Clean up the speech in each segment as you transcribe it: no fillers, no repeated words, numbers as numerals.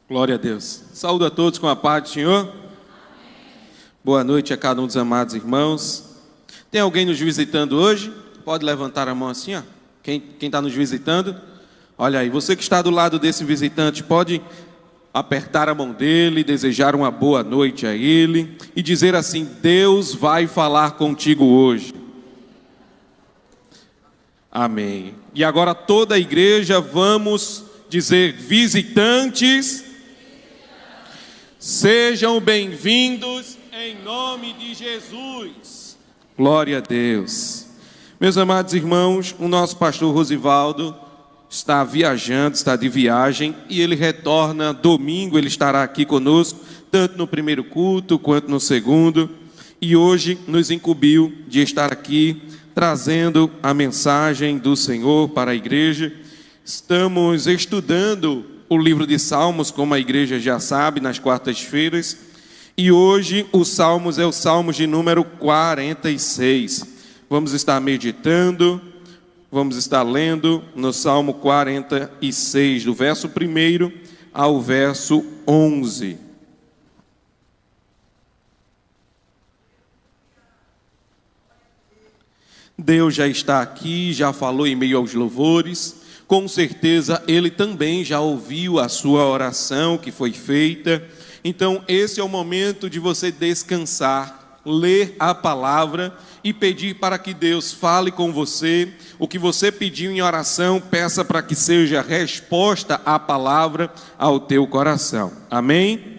Glória a Deus. Saúdo a todos com a paz do Senhor. Boa noite a cada um dos amados irmãos. Tem alguém nos visitando hoje? Pode levantar a mão assim, ó. Quem está nos visitando? Olha aí, você que está do lado desse visitante, pode apertar a mão dele, desejar uma boa noite a ele e dizer assim: Deus vai falar contigo hoje. Amém. E agora toda a igreja vamos dizer: visitantes, sejam bem-vindos em nome de Jesus. Glória a Deus. Meus amados irmãos, o nosso pastor Rosivaldo está viajando, está de viagem, e ele retorna domingo. Ele estará aqui conosco, tanto no primeiro culto quanto no segundo, e hoje nos incumbiu de estar aqui trazendo a mensagem do Senhor para a igreja. Estamos estudando o livro de Salmos, como a igreja já sabe, nas quartas-feiras, e hoje o Salmos é o Salmos de número 46. Vamos estar meditando, vamos estar lendo no Salmo 46, do verso 1 ao verso 11. Deus já está aqui, já falou em meio aos louvores. Com certeza Ele também já ouviu a sua oração que foi feita. Então esse é o momento de você descansar, ler a palavra e pedir para que Deus fale com você. O que você pediu em oração, peça para que seja resposta à palavra ao teu coração. Amém?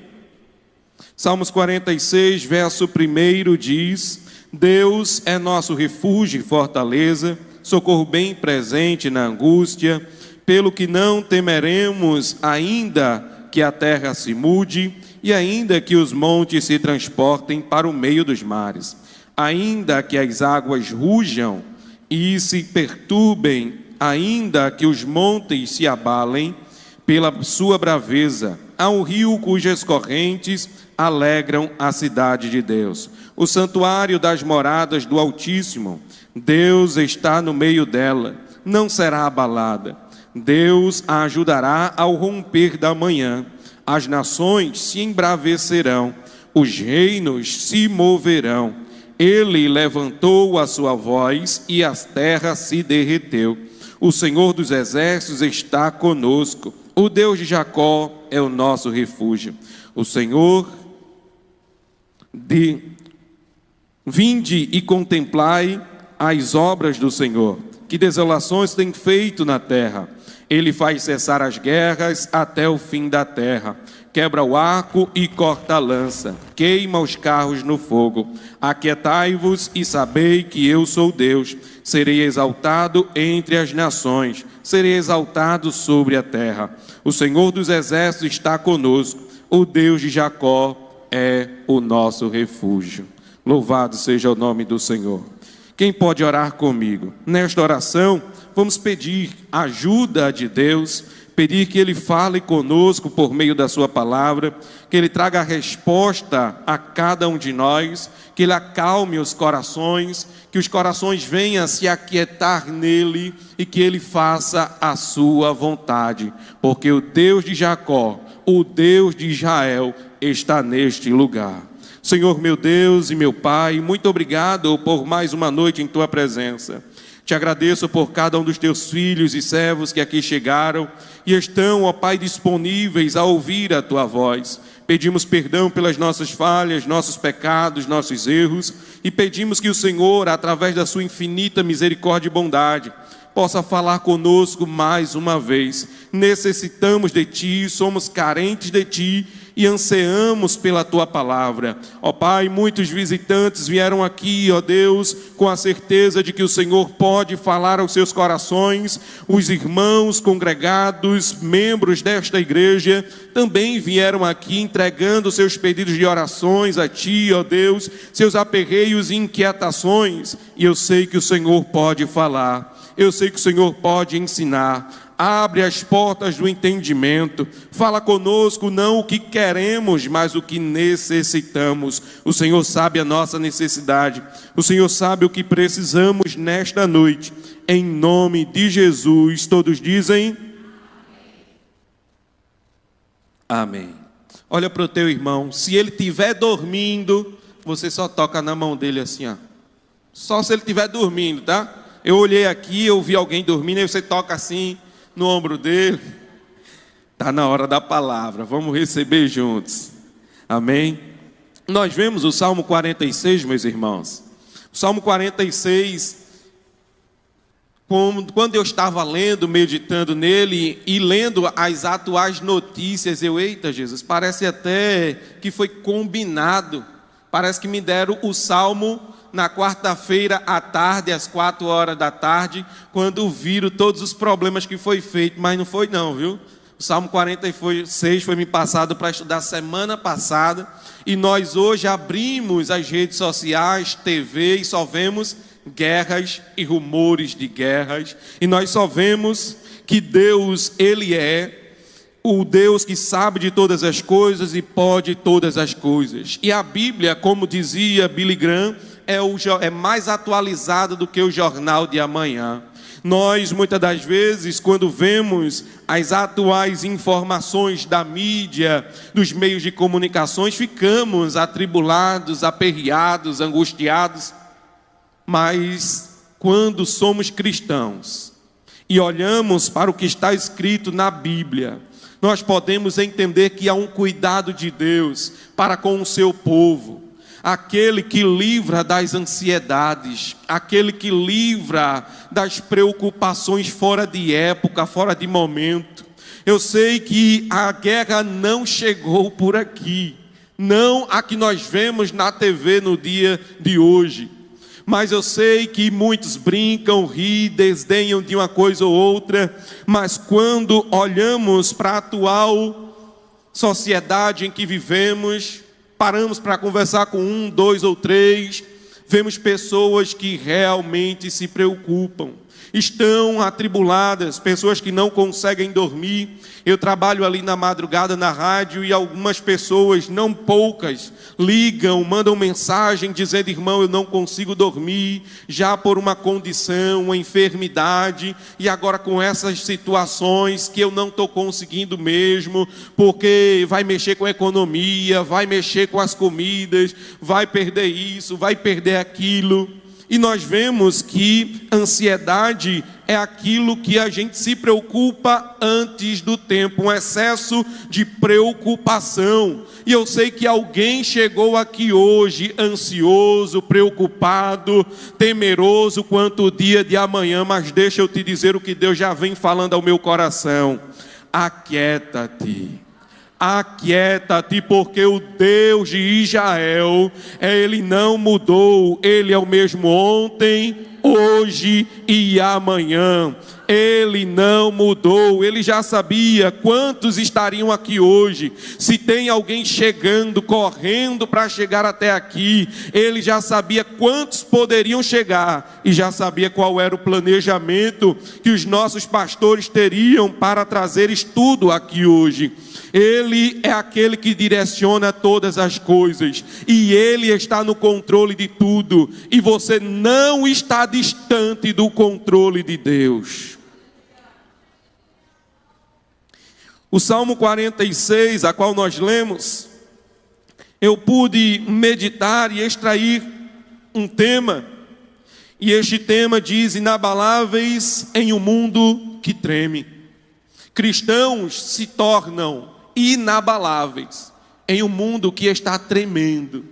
Salmos 46, verso 1 diz: Deus é nosso refúgio e fortaleza, socorro bem presente na angústia, pelo que não temeremos, ainda que a terra se mude, e ainda que os montes se transportem para o meio dos mares, ainda que as águas rujam e se perturbem, ainda que os montes se abalem pela sua braveza, há um rio cujas correntes alegram a cidade de Deus, o santuário das moradas do Altíssimo. Deus está no meio dela, não será abalada. Deus a ajudará ao romper da manhã. As nações se embravecerão, os reinos se moverão. Ele levantou a sua voz e a terra se derreteu. O Senhor dos exércitos está conosco. O Deus de Jacó é o nosso refúgio. O Senhor Vinde e contemplai as obras do Senhor, que desolações tem feito na terra. Ele faz cessar as guerras até o fim da terra, quebra o arco e corta a lança, queima os carros no fogo. Aquietai-vos e sabei que eu sou Deus, serei exaltado entre as nações, serei exaltado sobre a terra. O Senhor dos exércitos está conosco, o Deus de Jacó é o nosso refúgio. Louvado seja o nome do Senhor. Quem pode orar comigo? Nesta oração, vamos pedir ajuda de Deus, pedir que Ele fale conosco por meio da sua palavra, que Ele traga a resposta a cada um de nós, que Ele acalme os corações, que os corações venham a se aquietar nele e que Ele faça a sua vontade, porque o Deus de Jacó, o Deus de Israel, está neste lugar. Senhor, meu Deus e meu Pai, muito obrigado por mais uma noite em Tua presença. Te agradeço por cada um dos Teus filhos e servos que aqui chegaram e estão, ó Pai, disponíveis a ouvir a Tua voz. Pedimos perdão pelas nossas falhas, nossos pecados, nossos erros, e pedimos que o Senhor, através da Sua infinita misericórdia e bondade, possa falar conosco mais uma vez. Necessitamos de Ti, somos carentes de Ti, e anseamos pela Tua palavra. Ó Pai, muitos visitantes vieram aqui, ó Deus, com a certeza de que o Senhor pode falar aos seus corações. Os irmãos congregados, membros desta igreja, também vieram aqui entregando seus pedidos de orações a Ti, ó Deus, seus aperreios e inquietações. E eu sei que o Senhor pode falar, eu sei que o Senhor pode ensinar. Abre as portas do entendimento, fala conosco não o que queremos, mas o que necessitamos. O Senhor sabe a nossa necessidade, o Senhor sabe o que precisamos nesta noite. Em nome de Jesus, todos dizem Amém. Olha para o teu irmão, se ele estiver dormindo, você só toca na mão dele assim, ó. Só se ele estiver dormindo, tá? Eu olhei aqui, eu vi alguém dormindo, aí você toca assim no ombro dele. Está na hora da palavra, vamos receber juntos. Amém? Nós vemos o Salmo 46, meus irmãos. O Salmo 46, quando eu estava lendo, meditando nele e lendo as atuais notícias, eita Jesus, parece até que foi combinado. Parece que me deram o Salmo na quarta-feira à tarde, às 4 horas da tarde, quando viram todos os problemas que foi feito, mas não foi não, viu? O Salmo 46 foi me passado para estudar semana passada, e nós hoje abrimos as redes sociais, TV, e só vemos guerras e rumores de guerras, e nós só vemos que Deus, Ele é o Deus que sabe de todas as coisas e pode todas as coisas. E a Bíblia, como dizia Billy Graham, é mais atualizada do que o jornal de amanhã. Nós, muitas das vezes, quando vemos as atuais informações da mídia, dos meios de comunicações, ficamos atribulados, aperreados, angustiados. Mas, quando somos cristãos e olhamos para o que está escrito na Bíblia, nós podemos entender que há um cuidado de Deus para com o seu povo. Aquele que livra das ansiedades, aquele que livra das preocupações fora de época, fora de momento. Eu sei que a guerra não chegou por aqui, não a que nós vemos na TV no dia de hoje. Mas eu sei que muitos brincam, riem, desdenham de uma coisa ou outra, mas quando olhamos para a atual sociedade em que vivemos, paramos para conversar com 1, 2 ou 3, vemos pessoas que realmente se preocupam, estão atribuladas, pessoas que não conseguem dormir. Eu trabalho ali na madrugada na rádio e algumas pessoas, não poucas, ligam, mandam mensagem dizendo: irmão, eu não consigo dormir, já por uma condição, uma enfermidade, e agora com essas situações que eu não estou conseguindo mesmo, porque vai mexer com a economia, vai mexer com as comidas, vai perder isso, vai perder aquilo. E nós vemos que ansiedade é aquilo que a gente se preocupa antes do tempo, um excesso de preocupação. E eu sei que alguém chegou aqui hoje ansioso, preocupado, temeroso quanto o dia de amanhã, mas deixa eu te dizer o que Deus já vem falando ao meu coração: aquieta-te. Aquieta-te, porque o Deus de Israel, Ele não mudou, Ele é o mesmo ontem, hoje e amanhã. Ele não mudou. Ele já sabia quantos estariam aqui hoje. Se tem alguém chegando, correndo para chegar até aqui, Ele já sabia quantos poderiam chegar, e já sabia qual era o planejamento que os nossos pastores teriam para trazer estudo aqui hoje. Ele é aquele que direciona todas as coisas, e Ele está no controle de tudo, e você não está distante do controle de Deus. O Salmo 46, a qual nós lemos, eu pude meditar e extrair um tema, e este tema diz: inabaláveis em um mundo que treme. Cristãos se tornam inabaláveis em um mundo que está tremendo,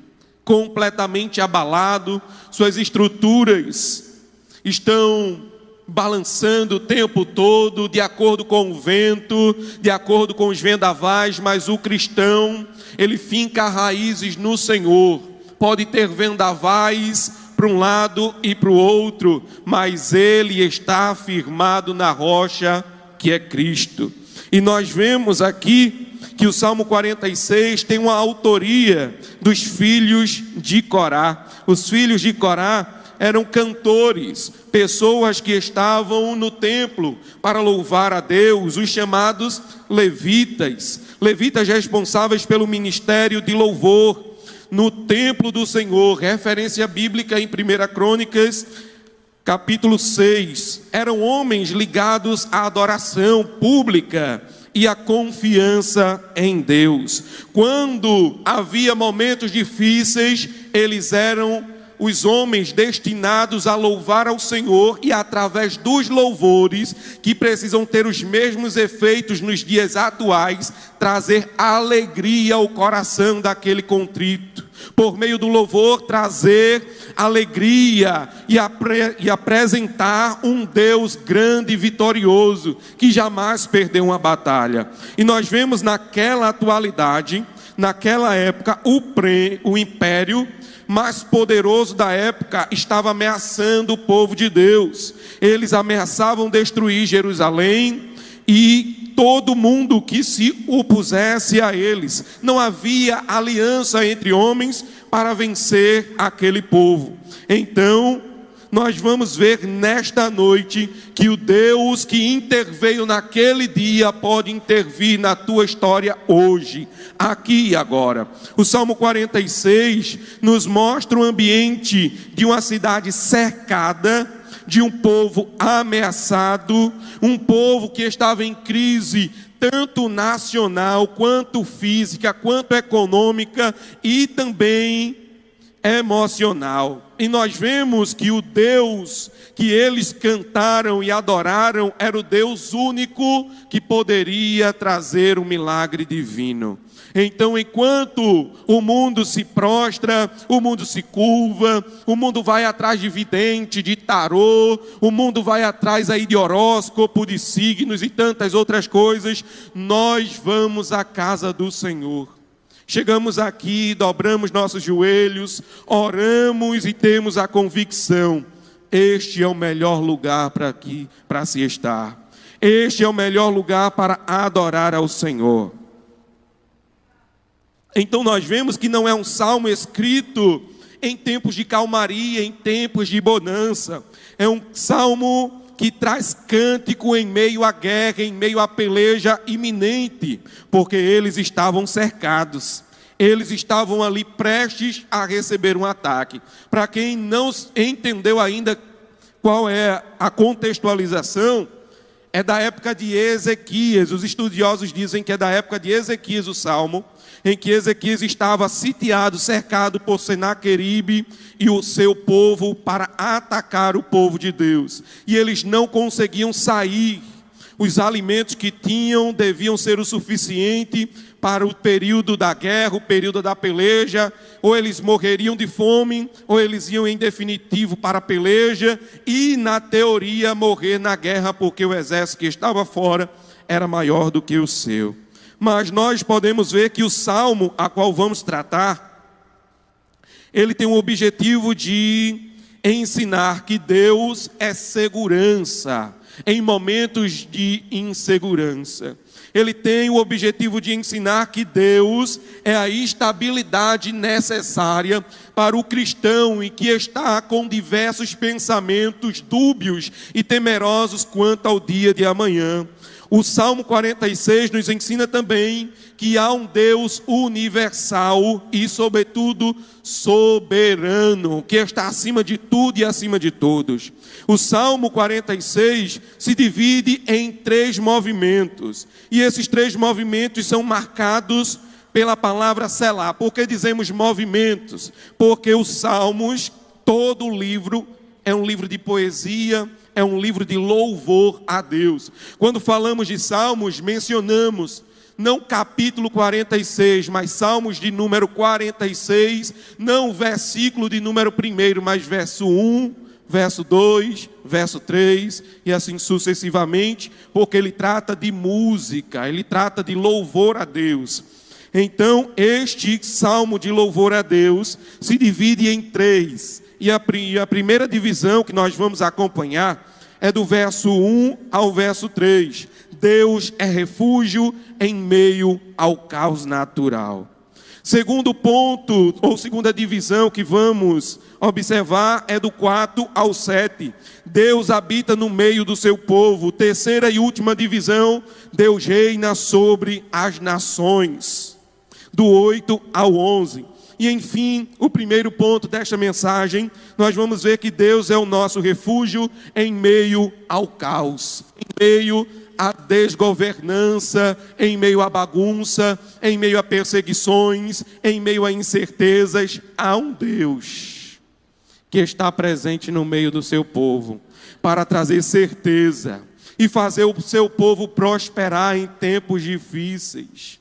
completamente abalado, suas estruturas estão balançando o tempo todo, de acordo com o vento, de acordo com os vendavais, mas o cristão, ele finca raízes no Senhor. Pode ter vendavais para um lado e para o outro, mas ele está firmado na rocha que é Cristo. E nós vemos aqui que o Salmo 46 tem uma autoria dos filhos de Corá. Os filhos de Corá eram cantores, pessoas que estavam no templo para louvar a Deus, os chamados levitas. Levitas responsáveis pelo ministério de louvor no templo do Senhor. Referência bíblica em 1 Crônicas, capítulo 6. Eram homens ligados à adoração pública e a confiança em Deus. Quando havia momentos difíceis, eles eram os homens destinados a louvar ao Senhor, e através dos louvores, que precisam ter os mesmos efeitos nos dias atuais, trazer alegria ao coração daquele contrito. Por meio do louvor, trazer alegria e apresentar um Deus grande e vitorioso, que jamais perdeu uma batalha. E nós vemos naquela atualidade, naquela época, o império mais poderoso da época estava ameaçando o povo de Deus. Eles ameaçavam destruir Jerusalém e todo mundo que se opusesse a eles. Não havia aliança entre homens para vencer aquele povo. Então, nós vamos ver nesta noite que o Deus que interveio naquele dia pode intervir na tua história hoje, aqui e agora. O Salmo 46 nos mostra o ambiente de uma cidade cercada, de um povo ameaçado, um povo que estava em crise tanto nacional, quanto física, quanto econômica e também emocional. E nós vemos que o Deus que eles cantaram e adoraram era o Deus único que poderia trazer um milagre divino. Então, enquanto o mundo se prostra, o mundo se curva, o mundo vai atrás de vidente, de tarô, o mundo vai atrás aí de horóscopo, de signos e tantas outras coisas, nós vamos à casa do Senhor. Chegamos aqui, dobramos nossos joelhos, oramos e temos a convicção: este é o melhor lugar para se estar. Este é o melhor lugar para adorar ao Senhor. Então nós vemos que não é um salmo escrito em tempos de calmaria, em tempos de bonança. É um salmo que traz cântico em meio à guerra, em meio à peleja iminente, porque eles estavam cercados. Eles estavam ali prestes a receber um ataque. Para quem não entendeu ainda qual é a contextualização, é da época de Ezequias. Os estudiosos dizem que é da época de Ezequias o salmo, em que Ezequias estava sitiado, cercado por Senaqueribe e o seu povo para atacar o povo de Deus. E eles não conseguiam sair. Os alimentos que tinham deviam ser o suficiente para o período da guerra, o período da peleja. Ou eles morreriam de fome, ou eles iam em definitivo para a peleja e, na teoria, morrer na guerra, porque o exército que estava fora era maior do que o seu. Mas nós podemos ver que o salmo a qual vamos tratar, ele tem o objetivo de ensinar que Deus é segurança em momentos de insegurança. Ele tem o objetivo de ensinar que Deus é a estabilidade necessária para o cristão e que está com diversos pensamentos dúbios e temerosos quanto ao dia de amanhã. O Salmo 46 nos ensina também que há um Deus universal e, sobretudo, soberano, que está acima de tudo e acima de todos. O Salmo 46 se divide em 3 movimentos. E esses 3 movimentos são marcados pela palavra selá. Por que dizemos movimentos? Porque os Salmos, todo o livro, é um livro de poesia, é um livro de louvor a Deus. Quando falamos de Salmos, mencionamos não capítulo 46, mas Salmos de número 46, não versículo de número 1, mas verso 1, verso 2, verso 3, e assim sucessivamente, porque ele trata de música, ele trata de louvor a Deus. Então, este salmo de louvor a Deus se divide em 3, e a primeira divisão que nós vamos acompanhar é do verso 1 ao verso 3. Deus é refúgio em meio ao caos natural. Segundo ponto, ou segunda divisão que vamos observar é do 4 ao 7. Deus habita no meio do seu povo. Terceira e última divisão, Deus reina sobre as nações. Do 8 ao 11. E enfim, o primeiro ponto desta mensagem, nós vamos ver que Deus é o nosso refúgio em meio ao caos, em meio à desgovernança, em meio à bagunça, em meio a perseguições, em meio a incertezas, há um Deus que está presente no meio do seu povo para trazer certeza e fazer o seu povo prosperar em tempos difíceis,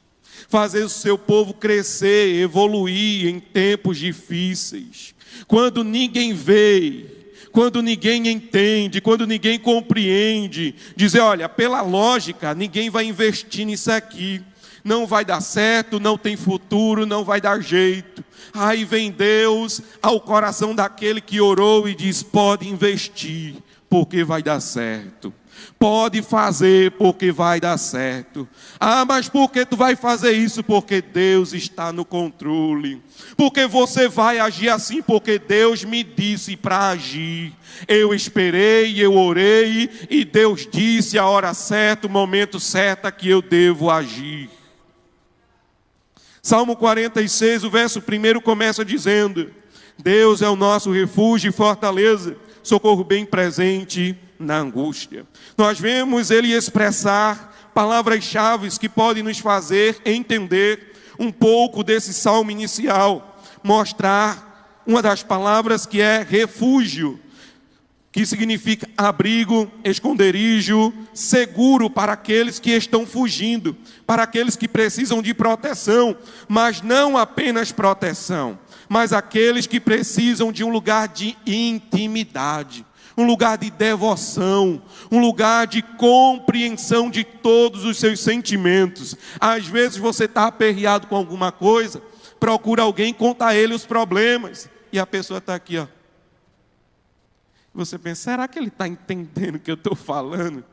fazer o seu povo crescer, evoluir em tempos difíceis, quando ninguém vê, quando ninguém entende, quando ninguém compreende, dizer, olha, pela lógica, ninguém vai investir nisso aqui, não vai dar certo, não tem futuro, não vai dar jeito. Aí vem Deus ao coração daquele que orou e diz, pode investir, porque vai dar certo. Pode fazer, porque vai dar certo. Ah, mas por que tu vai fazer isso? Porque Deus está no controle. Porque você vai agir assim, porque Deus me disse para agir. Eu esperei, eu orei, e Deus disse a hora certa, o momento certo que eu devo agir. Salmo 46, o verso 1 começa dizendo, Deus é o nosso refúgio e fortaleza, socorro bem presente na angústia. Nós vemos ele expressar palavras-chave que podem nos fazer entender um pouco desse salmo inicial, mostrar uma das palavras que é refúgio, que significa abrigo, esconderijo, seguro para aqueles que estão fugindo, para aqueles que precisam de proteção, mas não apenas proteção, mas aqueles que precisam de um lugar de intimidade, um lugar de devoção, um lugar de compreensão de todos os seus sentimentos. Às vezes você está aperreado com alguma coisa, procura alguém, conta a ele os problemas, e a pessoa está aqui, ó. Você pensa, será que ele está entendendo o que eu estou falando?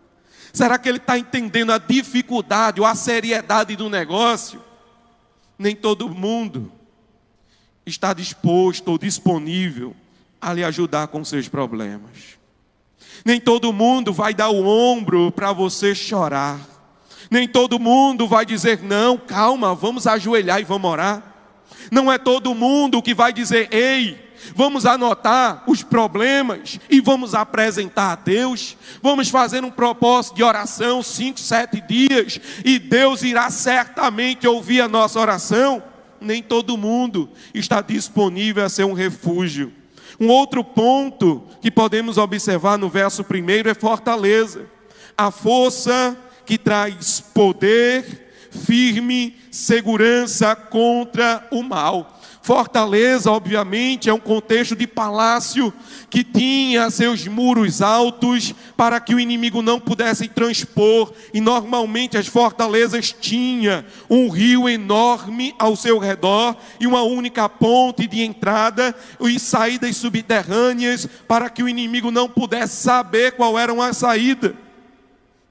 Será que ele está entendendo a dificuldade ou a seriedade do negócio? Nem todo mundo está disposto ou disponível a lhe ajudar com seus problemas. Nem todo mundo vai dar o ombro para você chorar. Nem todo mundo vai dizer, não, calma, vamos ajoelhar e vamos orar. Não é todo mundo que vai dizer, ei, vamos anotar os problemas e vamos apresentar a Deus. Vamos fazer um propósito de oração 5, 7 dias e Deus irá certamente ouvir a nossa oração. Nem todo mundo está disponível a ser um refúgio. Um outro ponto que podemos observar no verso 1 é fortaleza. A força que traz poder, firme, segurança contra o mal. Fortaleza, obviamente, é um contexto de palácio que tinha seus muros altos para que o inimigo não pudesse transpor. E normalmente as fortalezas tinham um rio enorme ao seu redor e uma única ponte de entrada e saídas subterrâneas para que o inimigo não pudesse saber qual era a saída.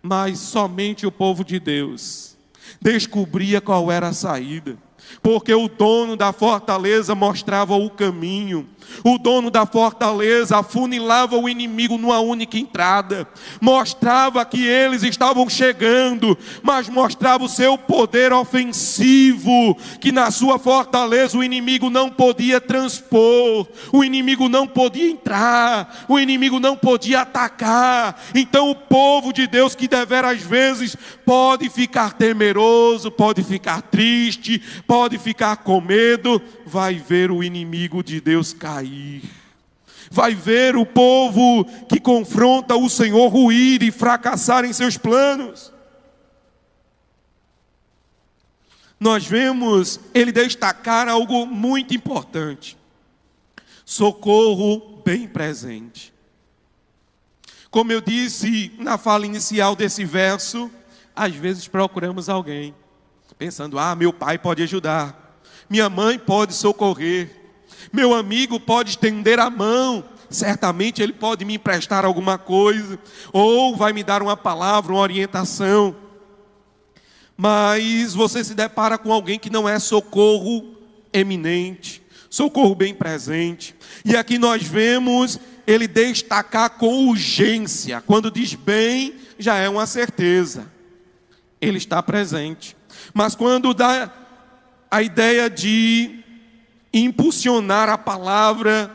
Mas somente o povo de Deus descobria qual era a saída. Porque o dono da fortaleza mostrava o caminho. O dono da fortaleza afunilava o inimigo numa única entrada. Mostrava que eles estavam chegando, mas mostrava o seu poder ofensivo, que na sua fortaleza o inimigo não podia transpor, o inimigo não podia entrar, o inimigo não podia atacar. Então o povo de Deus, que deveras vezes pode ficar temeroso, pode ficar triste, pode ficar com medo, vai ver o inimigo de Deus cair. Vai ver o povo que confronta o Senhor ruir e fracassar em seus planos. Nós vemos ele destacar algo muito importante: socorro bem presente. Como eu disse na fala inicial desse verso, às vezes procuramos alguém, pensando, meu pai pode ajudar, minha mãe pode socorrer, meu amigo pode estender a mão, certamente ele pode me emprestar alguma coisa, ou vai me dar uma palavra, uma orientação. Mas você se depara com alguém que não é socorro eminente, socorro bem presente. E aqui nós vemos ele destacar com urgência. Quando diz bem, já é uma certeza, ele está presente. Mas quando dá a ideia de impulsionar a palavra,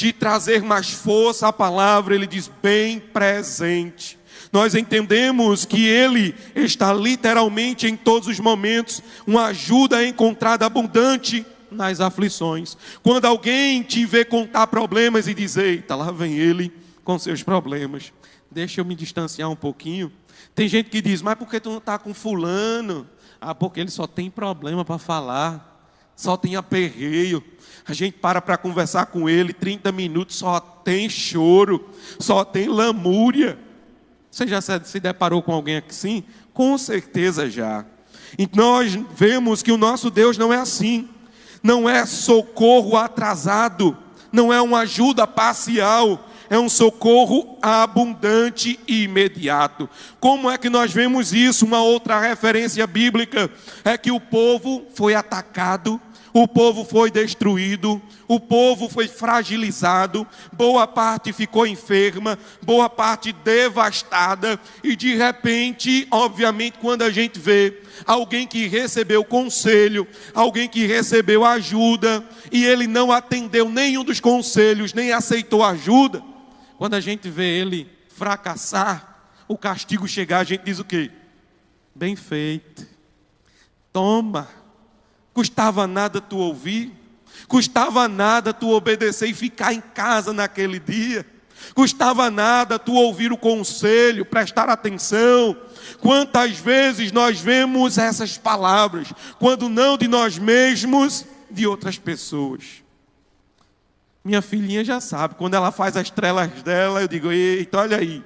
de trazer mais força à palavra, ele diz bem presente. Nós entendemos que ele está literalmente em todos os momentos, uma ajuda encontrada abundante nas aflições. Quando alguém te vê contar problemas e diz, eita, lá vem ele com seus problemas, deixa eu me distanciar um pouquinho. Tem gente que diz, mas por que tu não está com fulano? Ah, porque ele só tem problema para falar, só tem aperreio. A gente para conversar com ele, 30 minutos só tem choro, só tem lamúria. Você já se deparou com alguém assim? Com certeza já. E nós vemos que o nosso Deus não é assim. Não é socorro atrasado, não é uma ajuda parcial, é um socorro abundante e imediato. Como é que nós vemos isso? Uma outra referência bíblica é que o povo foi atacado, o povo foi destruído, o povo foi fragilizado, boa parte ficou enferma, boa parte devastada, e de repente, obviamente, quando a gente vê alguém que recebeu conselho, alguém que recebeu ajuda, e ele não atendeu nenhum dos conselhos, nem aceitou ajuda, quando a gente vê ele fracassar, o castigo chegar, a gente diz o quê? Bem feito, toma. Custava nada tu ouvir, custava nada tu obedecer e ficar em casa naquele dia, custava nada tu ouvir o conselho, prestar atenção. Quantas vezes nós vemos essas palavras, quando não de nós mesmos, de outras pessoas. Minha filhinha já sabe, quando ela faz as trelas dela, eu digo, eita, olha aí,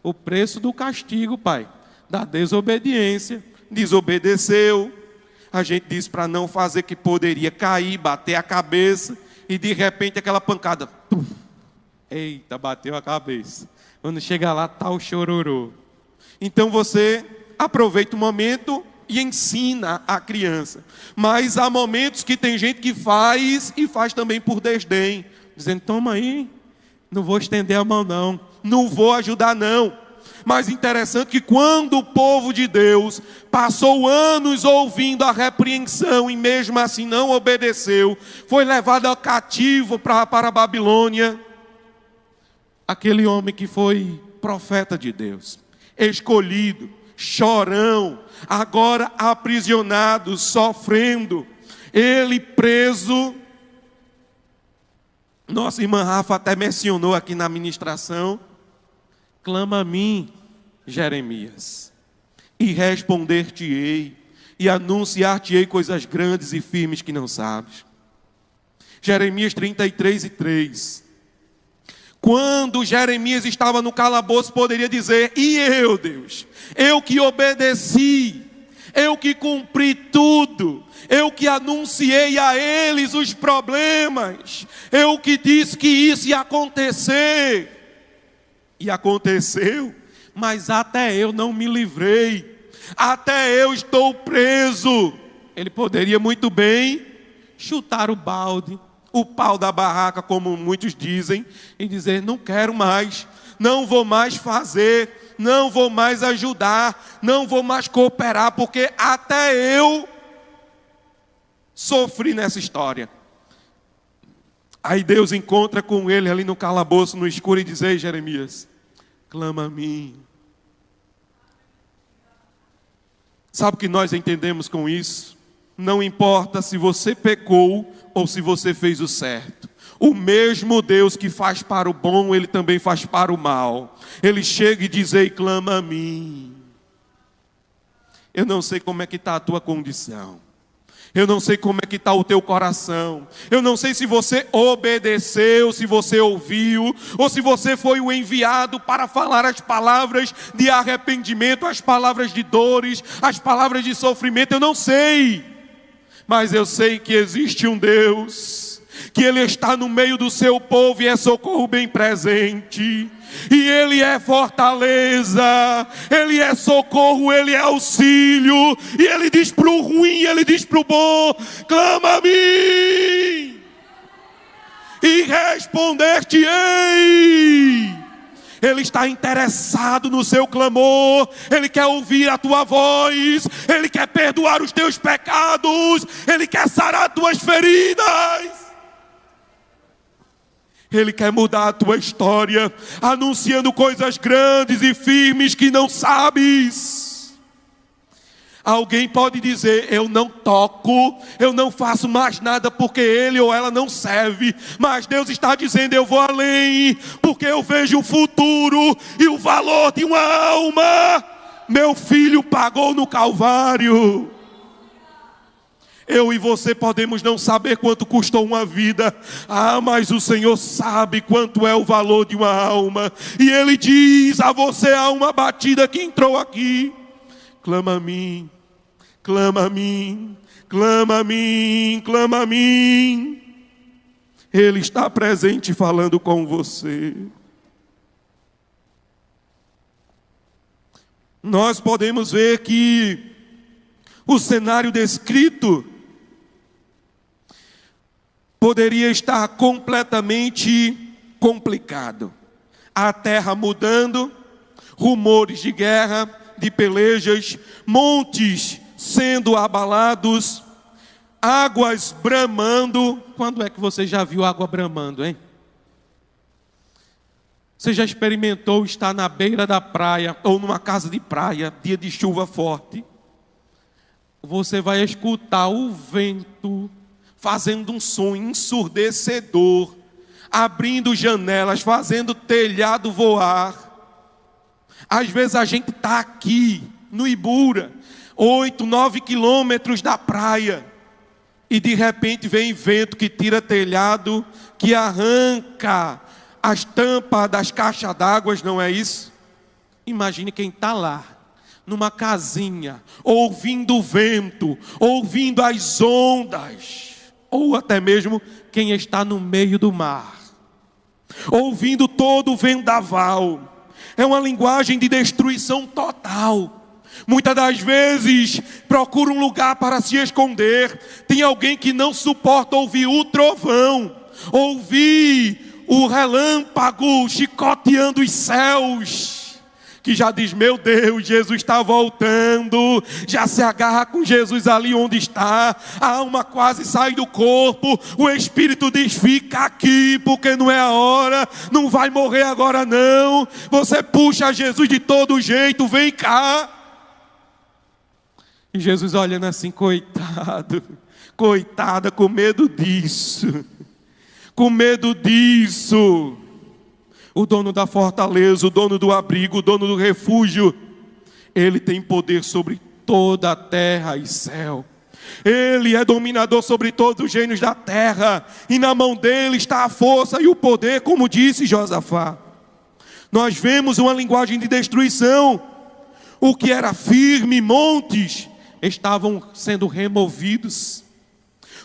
o preço do castigo, pai, da desobediência, desobedeceu. A gente disse para não fazer, que poderia cair, bater a cabeça, e de repente aquela pancada, pum, eita, bateu a cabeça. Quando chega lá, tá o chororô. Então você aproveita o momento e ensina a criança. Mas há momentos que tem gente que faz, e faz também por desdém, dizendo, toma aí, não vou estender a mão não, não vou ajudar não. Mas interessante que quando o povo de Deus passou anos ouvindo a repreensão e mesmo assim não obedeceu, foi levado cativo para a Babilônia, aquele homem que foi profeta de Deus, escolhido, chorão, agora aprisionado, sofrendo, ele preso. Nossa irmã Rafa até mencionou aqui na ministração, clama a mim, Jeremias, e responder-te-ei, e anunciar-te-ei coisas grandes e firmes que não sabes. Jeremias 33:3. Quando Jeremias estava no calabouço, poderia dizer, e eu, Deus, eu que obedeci, eu que cumpri tudo, eu que anunciei a eles os problemas, eu que disse que isso ia acontecer, e aconteceu, mas até eu não me livrei, até eu estou preso. Ele poderia muito bem chutar o balde, o pau da barraca, como muitos dizem, e dizer, não quero mais, não vou mais fazer, não vou mais ajudar, não vou mais cooperar, porque até eu sofri nessa história. Aí Deus encontra com ele ali no calabouço, no escuro, e diz, ei Jeremias, clama a mim. Sabe o que nós entendemos com isso? Não importa se você pecou ou se você fez o certo. O mesmo Deus que faz para o bom, Ele também faz para o mal. Ele chega e diz, ei, clama a mim. Eu não sei como é que está a tua condição. Eu não sei como é que está o teu coração. Eu não sei se você obedeceu, se você ouviu, ou se você foi o enviado para falar as palavras de arrependimento, as palavras de dores, as palavras de sofrimento. Eu não sei. Mas eu sei que existe um Deus, que Ele está no meio do seu povo e é socorro bem presente. E Ele é fortaleza, Ele é socorro, Ele é auxílio. E Ele diz para o ruim, Ele diz para o bom, clama a mim, e responder-te-ei. Ele está interessado no seu clamor, Ele quer ouvir a tua voz, Ele quer perdoar os teus pecados, Ele quer sarar as tuas feridas. Ele quer mudar a tua história, anunciando coisas grandes e firmes que não sabes. Alguém pode dizer: eu não toco, eu não faço mais nada porque ele ou ela não serve. Mas Deus está dizendo: eu vou além, porque eu vejo o futuro e o valor de uma alma. Meu filho pagou no Calvário. Eu e você podemos não saber quanto custou uma vida. Mas o Senhor sabe quanto é o valor de uma alma. E Ele diz a você, alma batida que entrou aqui: clama a mim, clama a mim, clama a mim, clama a mim. Ele está presente falando com você. Nós podemos ver que o cenário descrito poderia estar completamente complicado. A terra mudando, rumores de guerra, de pelejas, montes sendo abalados, águas bramando. Quando é que você já viu água bramando, hein? Você já experimentou estar na beira da praia ou numa casa de praia, dia de chuva forte? Você vai escutar o vento fazendo um som ensurdecedor, abrindo janelas, fazendo telhado voar. Às vezes a gente está aqui no Ibura, 8, 9 quilômetros da praia, e de repente vem vento que tira telhado, que arranca as tampas das caixas d'água, não é isso? Imagine quem está lá, numa casinha, ouvindo o vento, ouvindo as ondas, ou até mesmo quem está no meio do mar, ouvindo todo o vendaval. É uma linguagem de destruição total. Muitas das vezes procura um lugar para se esconder. Tem alguém que não suporta ouvir o trovão, ouvir o relâmpago chicoteando os céus, que já diz: meu Deus, Jesus está voltando. Já se agarra com Jesus ali onde está. A alma quase sai do corpo. O Espírito diz: fica aqui, porque não é a hora. Não vai morrer agora não. Você puxa Jesus de todo jeito: vem cá. E Jesus olhando assim: coitado, coitada, com medo disso, com medo disso. O dono da fortaleza, o dono do abrigo, o dono do refúgio, ele tem poder sobre toda a terra e céu. Ele é dominador sobre todos os reinos da terra, e na mão dele está a força e o poder, como disse Josafá. Nós vemos uma linguagem de destruição. O que era firme, montes, estavam sendo removidos.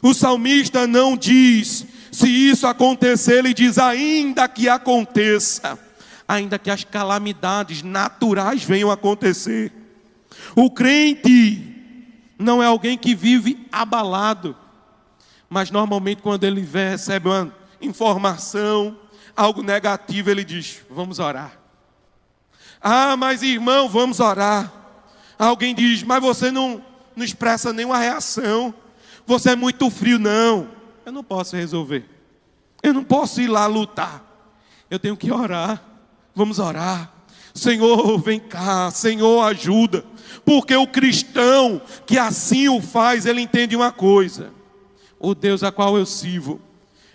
O salmista não diz se isso acontecer, ele diz: ainda que aconteça, ainda que as calamidades naturais venham a acontecer. O crente não é alguém que vive abalado, mas normalmente quando ele recebe uma informação, algo negativo, ele diz: vamos orar. Mas irmão, vamos orar. Alguém diz: mas você não expressa nenhuma reação, você é muito frio. Não, eu não posso resolver, eu não posso ir lá lutar, eu tenho que orar. Vamos orar. Senhor, vem cá, Senhor, ajuda. Porque o cristão que assim o faz, ele entende uma coisa: o Deus a qual eu sirvo,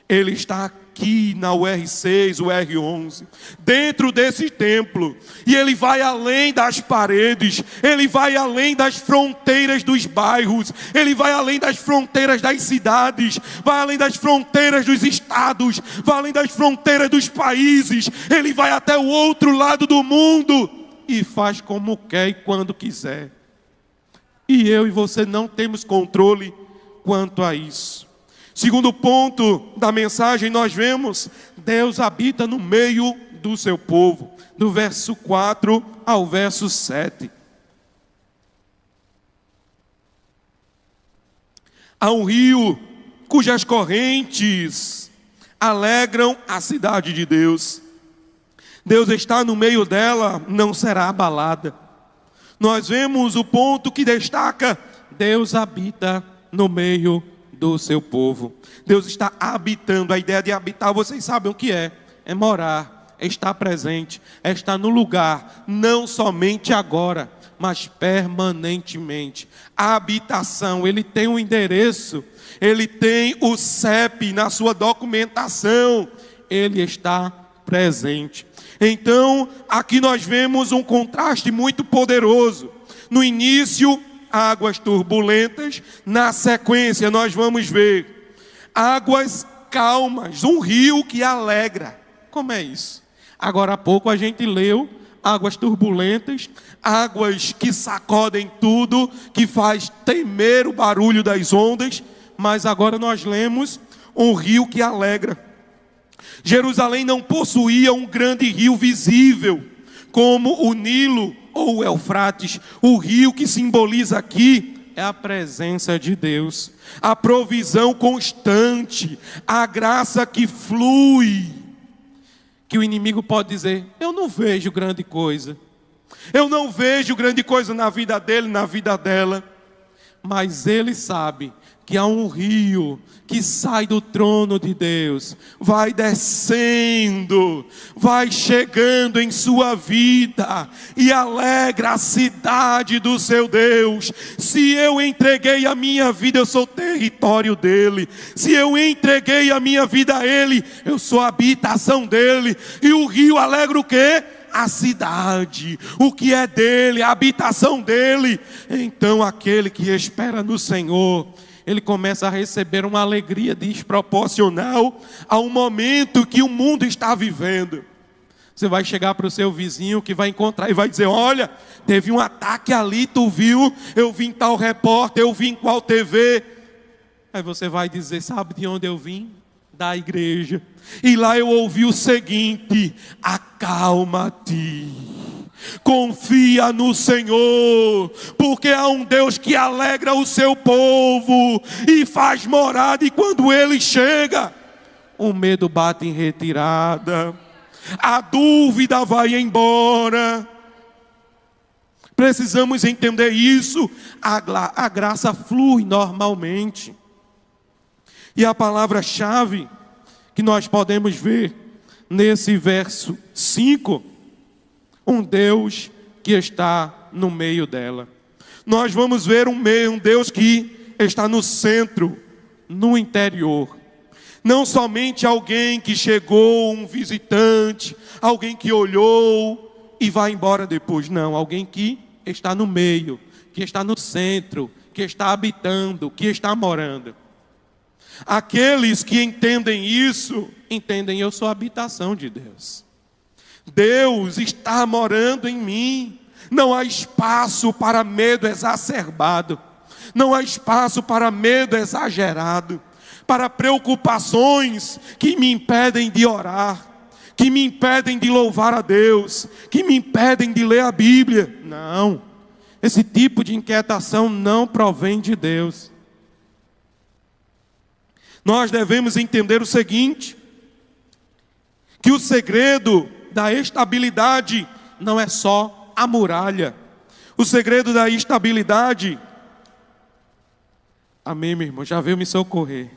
ele está aqui na UR6, UR11, dentro desse templo, e ele vai além das paredes, ele vai além das fronteiras dos bairros, ele vai além das fronteiras das cidades, vai além das fronteiras dos estados, vai além das fronteiras dos países, ele vai até o outro lado do mundo e faz como quer e quando quiser. E eu e você não temos controle quanto a isso. Segundo ponto da mensagem, nós vemos: Deus habita no meio do seu povo, do verso 4 ao verso 7. Há um rio cujas correntes alegram a cidade de Deus. Deus está no meio dela, não será abalada. Nós vemos o ponto que destaca: Deus habita no meio do seu povo. Deus está habitando. A ideia de habitar, vocês sabem o que é? É morar, é estar presente, é estar no lugar, não somente agora, mas permanentemente. A habitação, ele tem um endereço, ele tem o CEP na sua documentação, ele está presente. Então, aqui nós vemos um contraste muito poderoso. No início, águas turbulentas, na sequência nós vamos ver águas calmas, um rio que alegra. Como é isso? Agora há pouco a gente leu águas turbulentas, águas que sacodem tudo, que faz temer o barulho das ondas, mas agora nós lemos um rio que alegra. Jerusalém não possuía um grande rio visível, como o Nilo ou o Eufrates. O rio que simboliza aqui é a presença de Deus, a provisão constante, a graça que flui. Que o inimigo pode dizer: eu não vejo grande coisa, eu não vejo grande coisa na vida dele, na vida dela, mas ele sabe que há um rio que sai do trono de Deus, vai descendo, vai chegando em sua vida e alegra a cidade do seu Deus. Se eu entreguei a minha vida, eu sou território dele. Se eu entreguei a minha vida a ele, eu sou a habitação dele. E o rio alegra o quê? A cidade, o que é dele, a habitação dele. Então aquele que espera no Senhor, ele começa a receber uma alegria desproporcional ao momento que o mundo está vivendo. Você vai chegar para o seu vizinho que vai encontrar e vai dizer: olha, teve um ataque ali, tu viu? Eu vi em tal repórter, eu vi em qual TV. Aí você vai dizer: sabe de onde eu vim? Da igreja. E lá eu ouvi o seguinte: acalma-te, confia no Senhor, porque há um Deus que alegra o seu povo e faz morada, e quando ele chega, o medo bate em retirada, a dúvida vai embora. Precisamos entender isso. A graça flui normalmente. E a palavra-chave que nós podemos ver nesse verso 5, um Deus que está no meio dela. Nós vamos ver um Deus que está no centro, no interior. Não somente alguém que chegou, um visitante, alguém que olhou e vai embora depois. Não, alguém que está no meio, que está no centro, que está habitando, que está morando. Aqueles que entendem isso, entendem: eu sou a habitação de Deus. Deus está morando em mim. Não há espaço para medo exacerbado. Não há espaço para medo exagerado. Para preocupações que me impedem de orar, que me impedem de louvar a Deus, que me impedem de ler a Bíblia. Não. Esse tipo de inquietação não provém de Deus. Nós devemos entender o seguinte: que o segredo da estabilidade não é só a muralha. O segredo da estabilidade, amém, meu irmão, já veio me socorrer.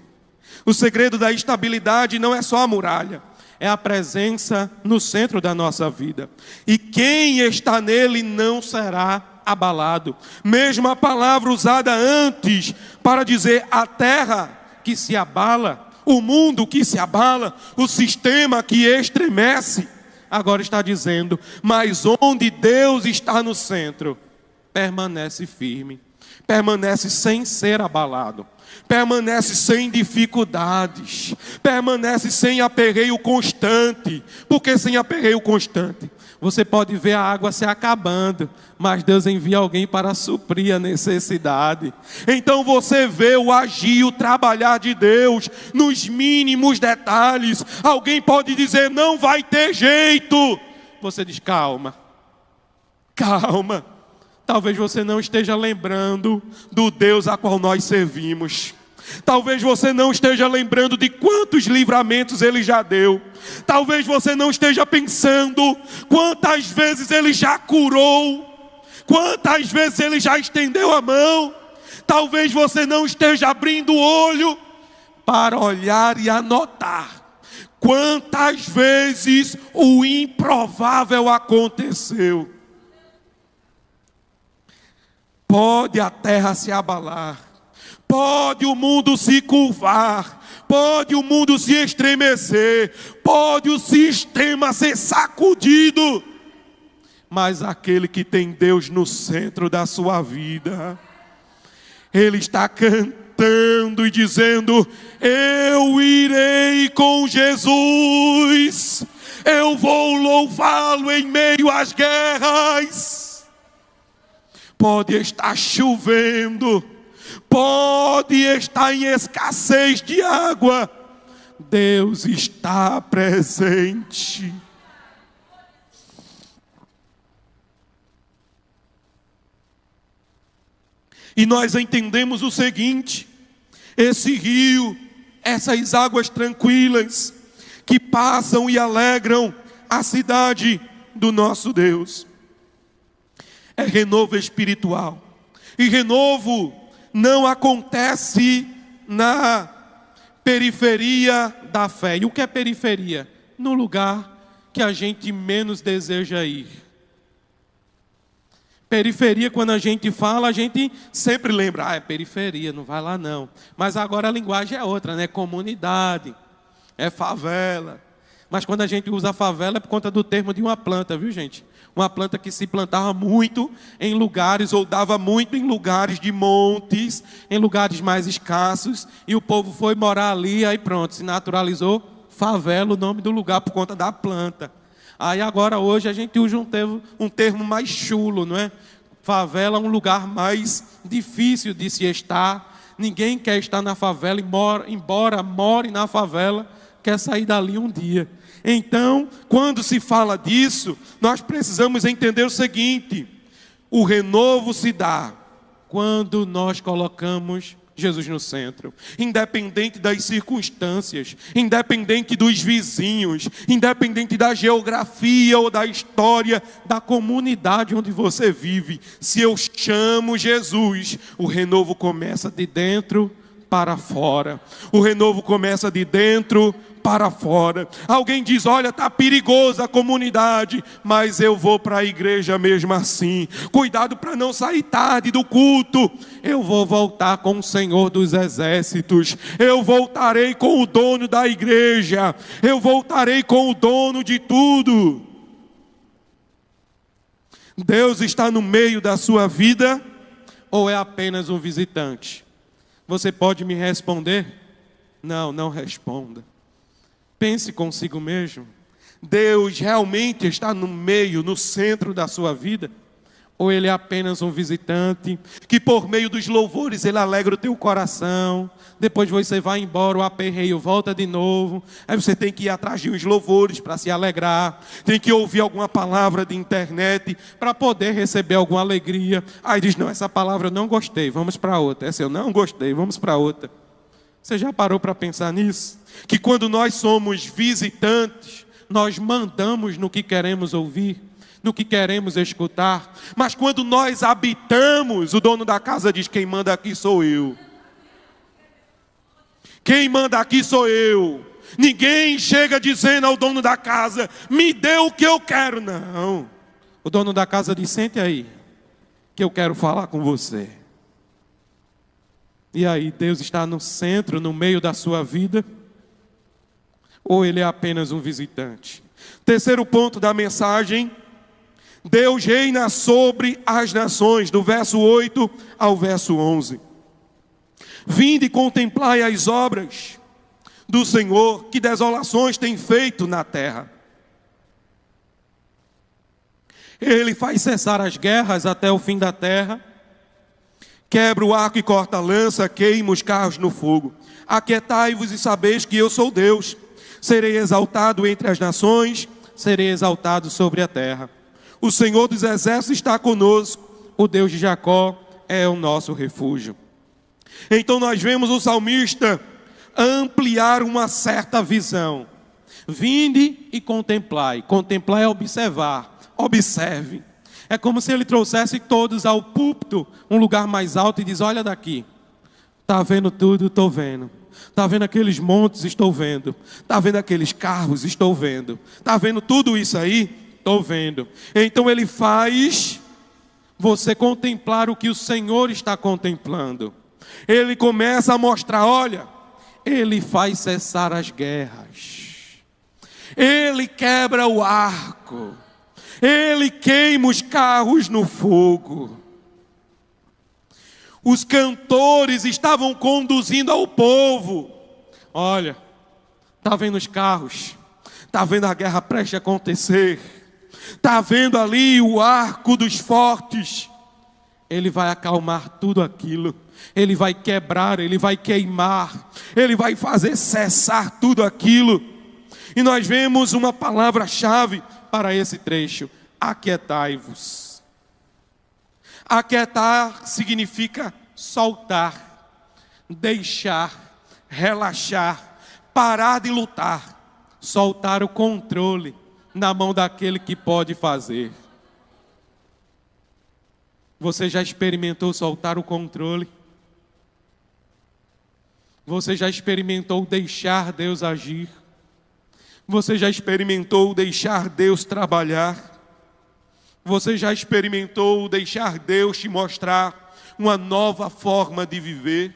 O segredo da estabilidade não é só a muralha, é a presença no centro da nossa vida. E quem está nele não será abalado. Mesmo a palavra usada antes para dizer a terra que se abala, o mundo que se abala, o sistema que estremece, agora está dizendo: mas onde Deus está no centro, permanece firme, permanece sem ser abalado, permanece sem dificuldades, permanece sem aperreio constante. Por que sem aperreio constante? Você pode ver a água se acabando, mas Deus envia alguém para suprir a necessidade. Então você vê o agir, o trabalhar de Deus nos mínimos detalhes. Alguém pode dizer: não vai ter jeito. Você diz: calma, calma. Talvez você não esteja lembrando do Deus a qual nós servimos. Talvez você não esteja lembrando de quantos livramentos Ele já deu. Talvez você não esteja pensando quantas vezes Ele já curou, quantas vezes Ele já estendeu a mão. Talvez você não esteja abrindo o olho para olhar e anotar quantas vezes o improvável aconteceu. Pode a terra se abalar, pode o mundo se curvar, pode o mundo se estremecer, pode o sistema ser sacudido, mas aquele que tem Deus no centro da sua vida, ele está cantando e dizendo: eu irei com Jesus, eu vou louvá-lo em meio às guerras. Pode estar chovendo, pode estar em escassez de água, Deus está presente. E nós entendemos o seguinte: esse rio, essas águas tranquilas, que passam e alegram a cidade do nosso Deus, é renovo espiritual. E renovo não acontece na periferia da fé. E o que é periferia? No lugar que a gente menos deseja ir. Periferia, quando a gente fala, a gente sempre lembra: é periferia, não vai lá não. Mas agora a linguagem é outra, né? Comunidade, é favela. Mas quando a gente usa favela é por conta do termo de uma planta, viu, gente? Uma planta que se plantava muito em lugares, ou dava muito em lugares de montes, em lugares mais escassos, e o povo foi morar ali, aí pronto, se naturalizou favela, o nome do lugar, por conta da planta. Aí agora, hoje, a gente usa um termo mais chulo, não é? Favela é um lugar mais difícil de se estar, ninguém quer estar na favela, embora more na favela, quer sair dali um dia. Então, quando se fala disso, nós precisamos entender o seguinte: o renovo se dá quando nós colocamos Jesus no centro, independente das circunstâncias, independente dos vizinhos, independente da geografia ou da história da comunidade onde você vive. Se eu chamo Jesus, o renovo começa de dentro para fora. O renovo começa de dentro para fora. Alguém diz: olha, está perigosa a comunidade, mas eu vou para a igreja mesmo assim. Cuidado para não sair tarde do culto. Eu vou voltar com o Senhor dos Exércitos. Eu voltarei com o dono da igreja. Eu voltarei com o dono de tudo. Deus está no meio da sua vida ou é apenas um visitante? Você pode me responder? Não, não responda. Pense consigo mesmo. Deus realmente está no meio, no centro da sua vida? Ou Ele é apenas um visitante, que por meio dos louvores Ele alegra o teu coração, depois você vai embora, o aperreio volta de novo, aí você tem que ir atrás de uns louvores para se alegrar, tem que ouvir alguma palavra de internet para poder receber alguma alegria. Aí diz: não, essa palavra eu não gostei, vamos para outra. Essa eu não gostei, vamos para outra. Você já parou para pensar nisso? Que quando nós somos visitantes, nós mandamos no que queremos ouvir, no que queremos escutar. Mas quando nós habitamos, o dono da casa diz: quem manda aqui sou eu. Quem manda aqui sou eu. Ninguém chega dizendo ao dono da casa: me dê o que eu quero. Não. O dono da casa diz: sente aí, que eu quero falar com você. E aí, Deus está no centro, no meio da sua vida? Ou Ele é apenas um visitante? Terceiro ponto da mensagem: Deus reina sobre as nações, do verso 8 ao verso 11. Vinde e contemplai as obras do Senhor, que desolações tem feito na terra. Ele faz cessar as guerras até o fim da terra, quebra o arco e corta a lança, queima os carros no fogo. Aquietai-vos e sabeis que eu sou Deus. Serei exaltado entre as nações, serei exaltado sobre a terra. O Senhor dos Exércitos está conosco, o Deus de Jacó é o nosso refúgio. Então nós vemos o salmista ampliar uma certa visão. Vinde e contemplai. Contemplar é observar. Observe. É como se ele trouxesse todos ao púlpito, um lugar mais alto, e diz: olha daqui, está vendo tudo? Estou vendo. Está vendo aqueles montes? Estou vendo. Está vendo aqueles carros? Estou vendo. Está vendo tudo isso aí? Estou vendo. Então ele faz você contemplar o que o Senhor está contemplando. Ele começa a mostrar: olha, ele faz cessar as guerras, ele quebra o arco, ele queima os carros no fogo. Os cantores estavam conduzindo ao povo: olha, está vendo os carros, está vendo a guerra prestes a acontecer, está vendo ali o arco dos fortes. Ele vai acalmar tudo aquilo, ele vai quebrar, ele vai queimar, ele vai fazer cessar tudo aquilo. E nós vemos uma palavra-chave para esse trecho: aquietai-vos. Aquietar significa soltar, deixar, relaxar, parar de lutar, soltar o controle na mão daquele que pode fazer. Você já experimentou soltar o controle? Você já experimentou deixar Deus agir? Você já experimentou deixar Deus trabalhar? Você já experimentou deixar Deus te mostrar uma nova forma de viver?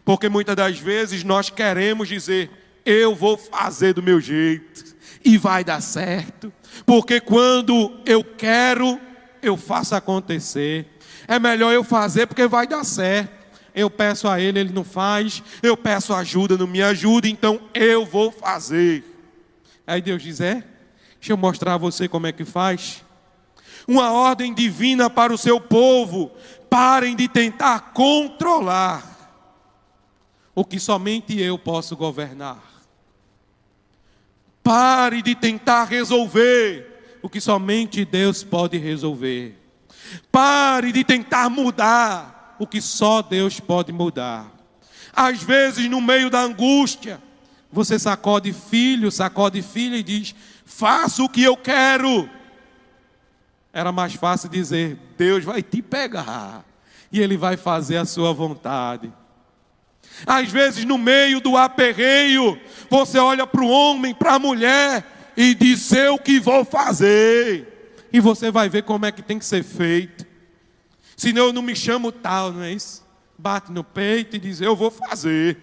Porque muitas das vezes nós queremos dizer: eu vou fazer do meu jeito e vai dar certo, porque quando eu quero, eu faço acontecer. É melhor eu fazer porque vai dar certo. Eu peço a Ele, Ele não faz. Eu peço ajuda, não me ajuda, então eu vou fazer. Aí Deus diz: deixa eu mostrar a você como é que faz. Uma ordem divina para o seu povo: parem de tentar controlar o que somente eu posso governar. Pare de tentar resolver o que somente Deus pode resolver. Pare de tentar mudar o que só Deus pode mudar. Às vezes, no meio da angústia, você sacode filho, sacode filha e diz: faça o que eu quero. Era mais fácil dizer: Deus vai te pegar e Ele vai fazer a sua vontade. Às vezes, no meio do aperreio, você olha para o homem, para a mulher e diz: eu que vou fazer. E você vai ver como é que tem que ser feito. Senão eu não me chamo tal, não é isso? Bate no peito e diz: eu vou fazer.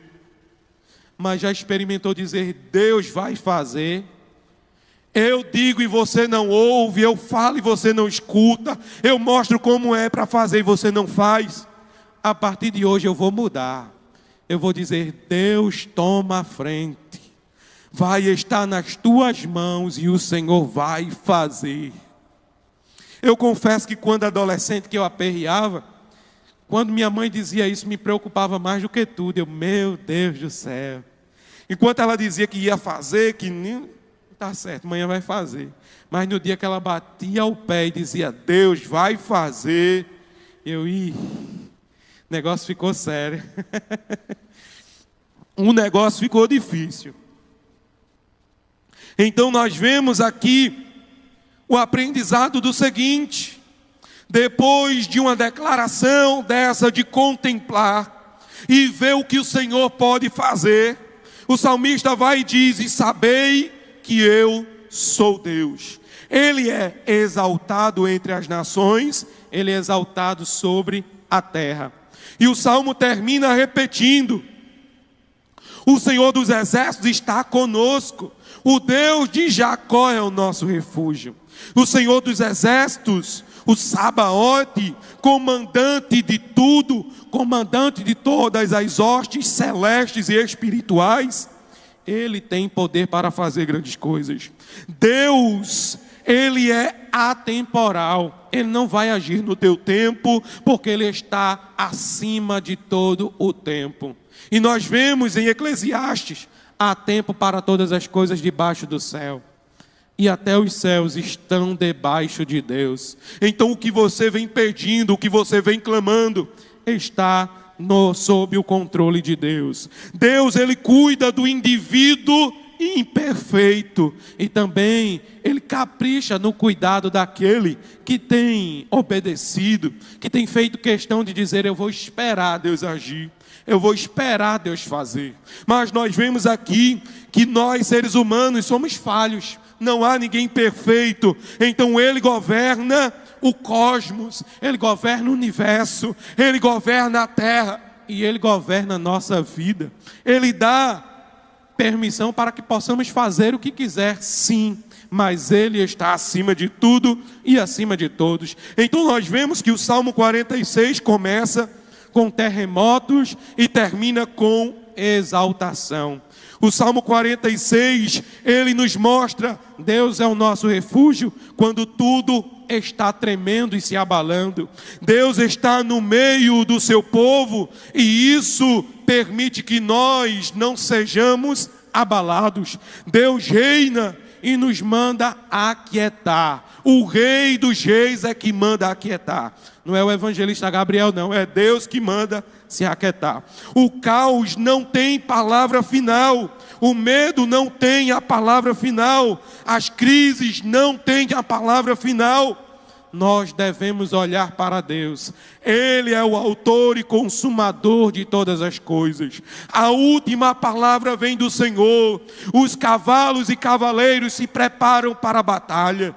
Mas já experimentou dizer: Deus vai fazer? Eu digo e você não ouve, eu falo e você não escuta, eu mostro como é para fazer e você não faz. A partir de hoje eu vou mudar. Eu vou dizer: Deus toma a frente, vai estar nas tuas mãos e o Senhor vai fazer. Eu confesso que quando adolescente que eu aperreava, quando minha mãe dizia isso, me preocupava mais do que tudo. Eu: meu Deus do céu. Enquanto ela dizia que ia fazer, que não está certo, amanhã vai fazer. Mas no dia que ela batia o pé e dizia: Deus vai fazer, eu: o negócio ficou sério. O negócio ficou difícil. Então nós vemos aqui o aprendizado do seguinte: depois de uma declaração dessa de contemplar e ver o que o Senhor pode fazer, o salmista vai e diz: e sabei que eu sou Deus. Ele é exaltado entre as nações, ele é exaltado sobre a terra. E o salmo termina repetindo: o Senhor dos exércitos está conosco, o Deus de Jacó é o nosso refúgio. O Senhor dos exércitos, o Sabaote, comandante de tudo, comandante de todas as hostes celestes e espirituais, Ele tem poder para fazer grandes coisas. Deus, Ele é atemporal. Ele não vai agir no teu tempo, porque Ele está acima de todo o tempo. E nós vemos em Eclesiastes: há tempo para todas as coisas debaixo do céu, e até os céus estão debaixo de Deus. Então o que você vem pedindo, o que você vem clamando, está sob o controle de Deus. Deus, Ele cuida do indivíduo imperfeito, e também Ele capricha no cuidado daquele que tem obedecido, que tem feito questão de dizer: eu vou esperar Deus agir, eu vou esperar Deus fazer. Mas nós vemos aqui que nós, seres humanos, somos falhos, não há ninguém perfeito. Então Ele governa o cosmos, Ele governa o universo, Ele governa a terra, e Ele governa a nossa vida. Ele dá permissão para que possamos fazer o que quiser, sim, mas Ele está acima de tudo e acima de todos. Então nós vemos que o Salmo 46 começa com terremotos e termina com exaltação. O Salmo 46, ele nos mostra: Deus é o nosso refúgio quando tudo está tremendo e se abalando. Deus está no meio do seu povo, e isso permite que nós não sejamos abalados. Deus reina e nos manda aquietar. O Rei dos Reis é que manda aquietar. Não é o evangelista Gabriel, não. É Deus que manda se aquietar. O caos não tem palavra final. O medo não tem a palavra final. As crises não têm a palavra final. Nós devemos olhar para Deus. Ele é o autor e consumador de todas as coisas. A última palavra vem do Senhor. Os cavalos e cavaleiros se preparam para a batalha,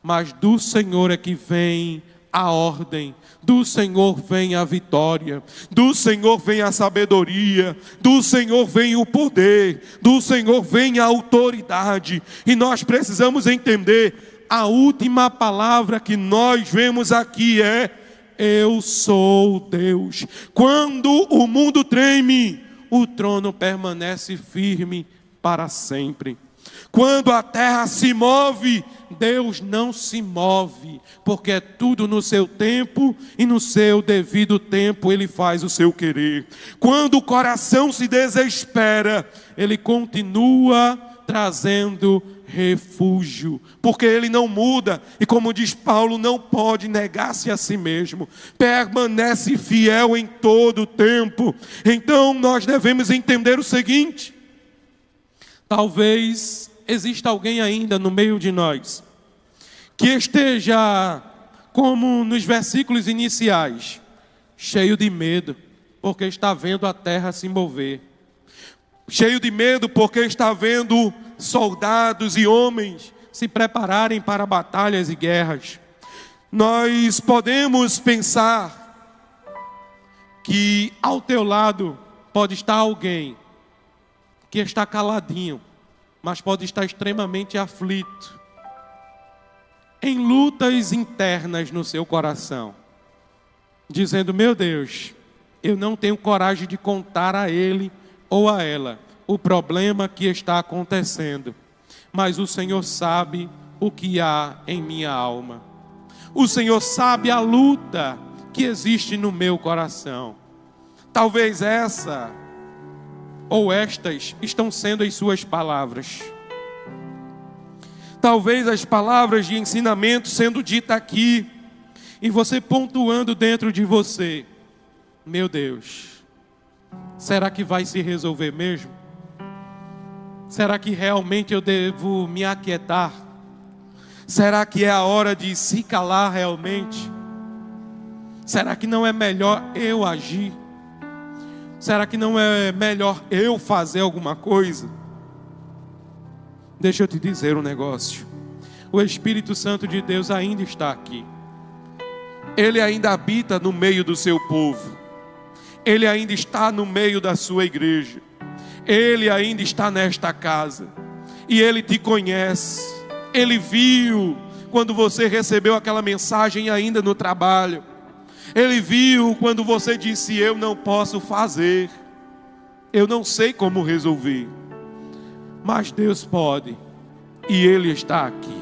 mas do Senhor é que vem a ordem, do Senhor vem a vitória, do Senhor vem a sabedoria, do Senhor vem o poder, do Senhor vem a autoridade. E nós precisamos entender: a última palavra que nós vemos aqui é: eu sou Deus. Quando o mundo treme, o trono permanece firme para sempre. Quando a terra se move, Deus não se move, porque é tudo no seu tempo, e no seu devido tempo Ele faz o seu querer. Quando o coração se desespera, Ele continua trazendo refúgio, porque Ele não muda, e como diz Paulo, não pode negar-se a si mesmo, permanece fiel em todo o tempo. Então nós devemos entender o seguinte: talvez exista alguém ainda no meio de nós que esteja, como nos versículos iniciais, cheio de medo, porque está vendo a terra se mover, cheio de medo porque está vendo soldados e homens se prepararem para batalhas e guerras. Nós podemos pensar que ao teu lado pode estar alguém que está caladinho, mas pode estar extremamente aflito, em lutas internas no seu coração, dizendo: meu Deus, eu não tenho coragem de contar a ele ou a ela o problema que está acontecendo, mas o Senhor sabe o que há em minha alma. O Senhor sabe a luta que existe no meu coração. Talvez essa ou estas estão sendo as suas palavras. Talvez as palavras de ensinamento sendo ditas aqui, e você pontuando dentro de você: meu Deus, será que vai se resolver mesmo? Será que realmente eu devo me aquietar? Será que é a hora de se calar realmente? Será que não é melhor eu agir? Será que não é melhor eu fazer alguma coisa? Deixa eu te dizer um negócio. O Espírito Santo de Deus ainda está aqui. Ele ainda habita no meio do seu povo. Ele ainda está no meio da sua igreja. Ele ainda está nesta casa. E Ele te conhece. Ele viu quando você recebeu aquela mensagem ainda no trabalho. Ele viu quando você disse: eu não posso fazer, eu não sei como resolver. Mas Deus pode, e Ele está aqui.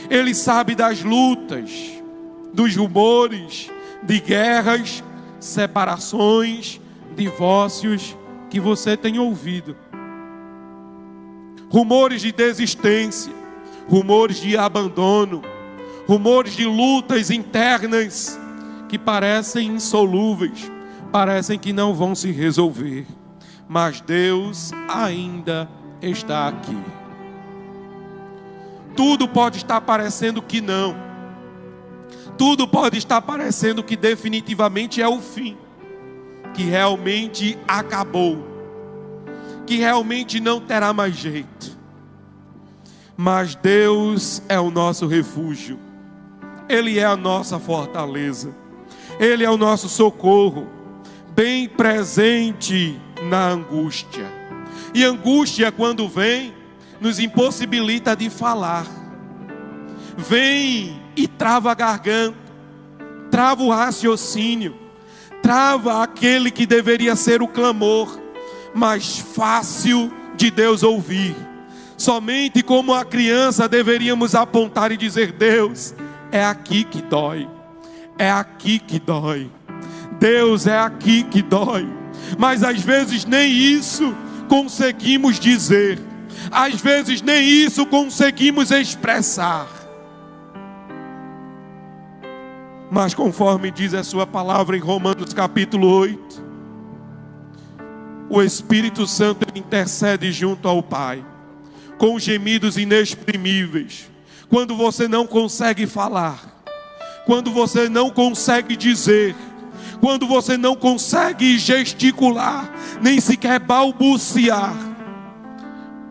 Ele sabe das lutas, dos rumores, de guerras, separações, divórcios que você tem ouvido. Rumores de desistência, rumores de abandono, rumores de lutas internas que parecem insolúveis, parecem que não vão se resolver. mas Deus ainda está aqui. Tudo pode estar parecendo que não. Tudo pode estar parecendo que definitivamente é o fim, que realmente acabou, que realmente não terá mais jeito. Mas Deus é o nosso refúgio, Ele é a nossa fortaleza, Ele é o nosso socorro, bem presente na angústia. E angústia, quando vem, nos impossibilita de falar. Vem e trava a garganta, trava o raciocínio, trava aquele que deveria ser o clamor mais fácil de Deus ouvir. Somente como a criança deveríamos apontar e dizer: Deus, é aqui que dói, é aqui que dói, Deus, é aqui que dói. Mas às vezes nem isso conseguimos dizer, às vezes nem isso conseguimos expressar. Mas conforme diz a sua palavra em Romanos capítulo 8, o Espírito Santo intercede junto ao Pai, com gemidos inexprimíveis. Quando você não consegue falar, quando você não consegue dizer, quando você não consegue gesticular, nem sequer balbuciar,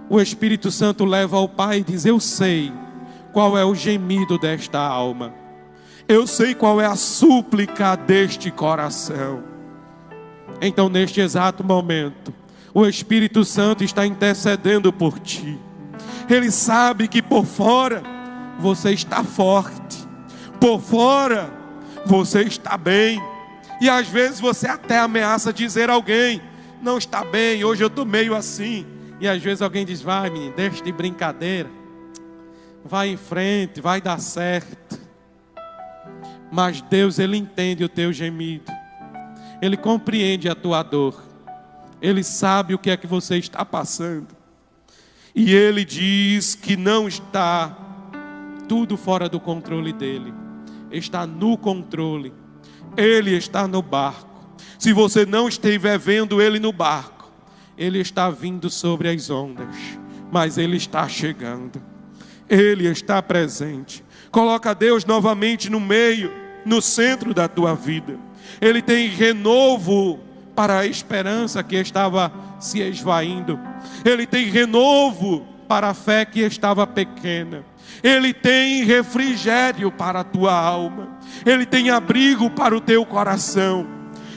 o Espírito Santo leva ao Pai e diz: eu sei qual é o gemido desta alma, eu sei qual é a súplica deste coração. Então, neste exato momento, o Espírito Santo está intercedendo por ti. Ele sabe que por fora você está forte, por fora você está bem, e às vezes você até ameaça dizer a alguém: não está bem, hoje eu estou meio assim. E às vezes alguém diz: vai menino, deixa de brincadeira, vai em frente, vai dar certo. Mas Deus, Ele entende o teu gemido, Ele compreende a tua dor, Ele sabe o que é que você está passando, e Ele diz que não está tudo fora do controle dEle, está no controle, Ele está no barco. Se você não estiver vendo Ele no barco, Ele está vindo sobre as ondas, mas Ele está chegando, Ele está presente. Coloca Deus novamente no meio, no centro da tua vida. Ele tem renovo para a esperança que estava se esvaindo. Ele tem renovo para a fé que estava pequena. Ele tem refrigério para a tua alma. Ele tem abrigo para o teu coração.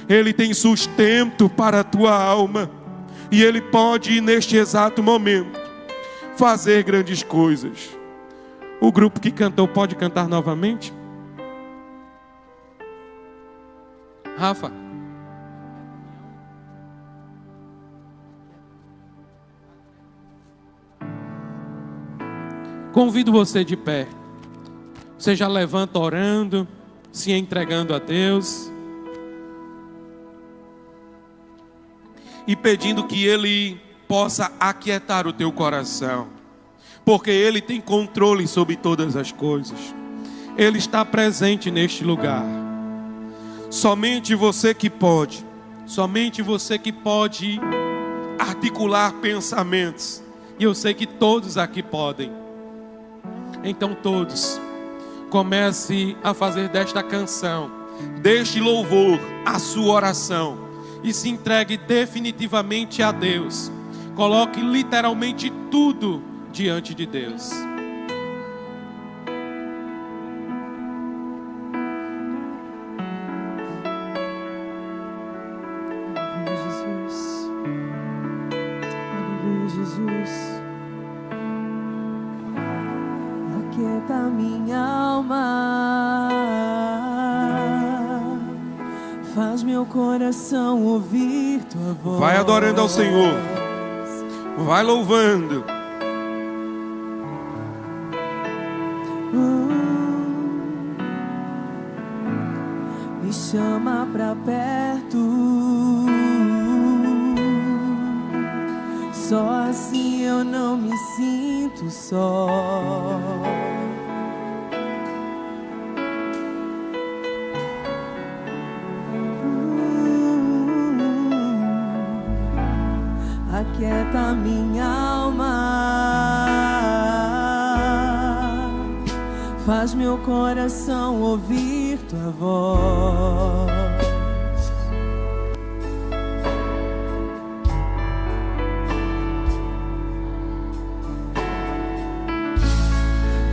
Ele tem sustento para a tua alma. E Ele pode, neste exato momento, fazer grandes coisas. O grupo que cantou pode cantar novamente? Rafa. Convido você de pé. Você já levanta orando, se entregando a Deus e pedindo que Ele possa aquietar o teu coração, porque Ele tem controle sobre todas as coisas. Ele está presente neste lugar. Somente você que pode articular pensamentos, e eu sei que todos aqui podem. Então todos, comece a fazer desta canção, deste louvor, a sua oração, e se entregue definitivamente a Deus. Coloque literalmente tudo diante de Deus. Aleluia, Jesus. Aquieta minha alma, faz meu coração ouvir tua voz. Vai adorando ao Senhor, vai louvando. Me chama pra perto, só assim eu não me sinto só. faz meu coração ouvir tua voz.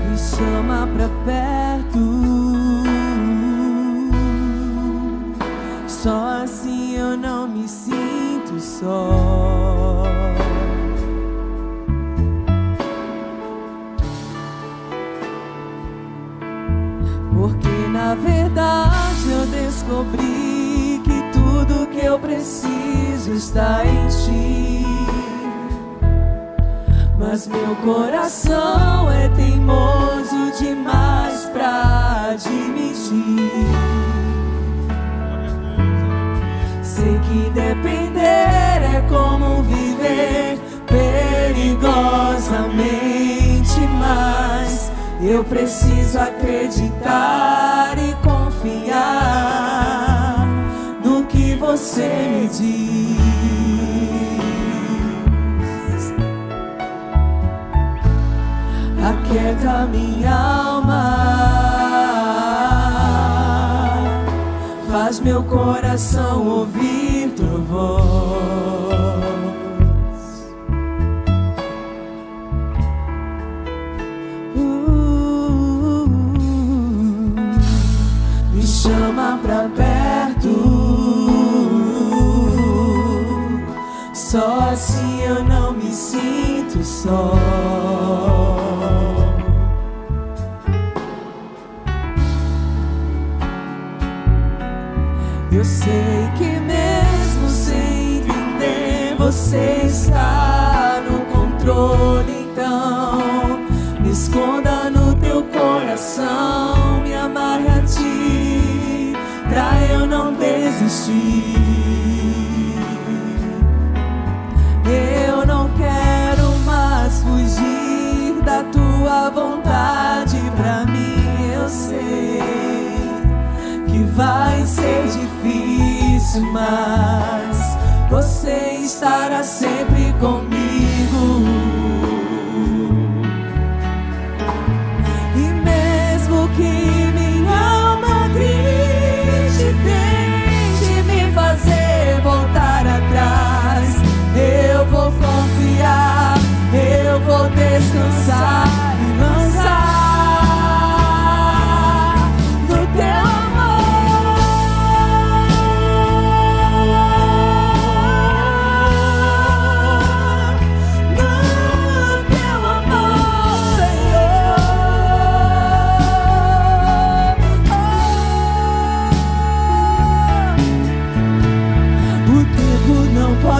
Me chama pra perto, só assim eu não me sinto só. Porque na verdade eu descobri que tudo que eu preciso está em ti. Mas meu coração é teimoso demais pra admitir. Sei que depender é como viver perigosamente, mas eu preciso acreditar e confiar no que você me diz. Aquieta minha alma, faz meu coração ouvir tua voz. Me chama pra perto, só assim eu não me sinto só. Eu sei que mesmo sem entender, você está no controle. Então me esconda no teu coração, me amarre a ti, pra eu não desistir. Eu não quero mais fugir da tua vontade. Pra mim eu sei que vai ser difícil, mas você estará sempre comigo. E mesmo que minha alma grite, tente me fazer voltar atrás, eu vou confiar, eu vou descansar e lançar no teu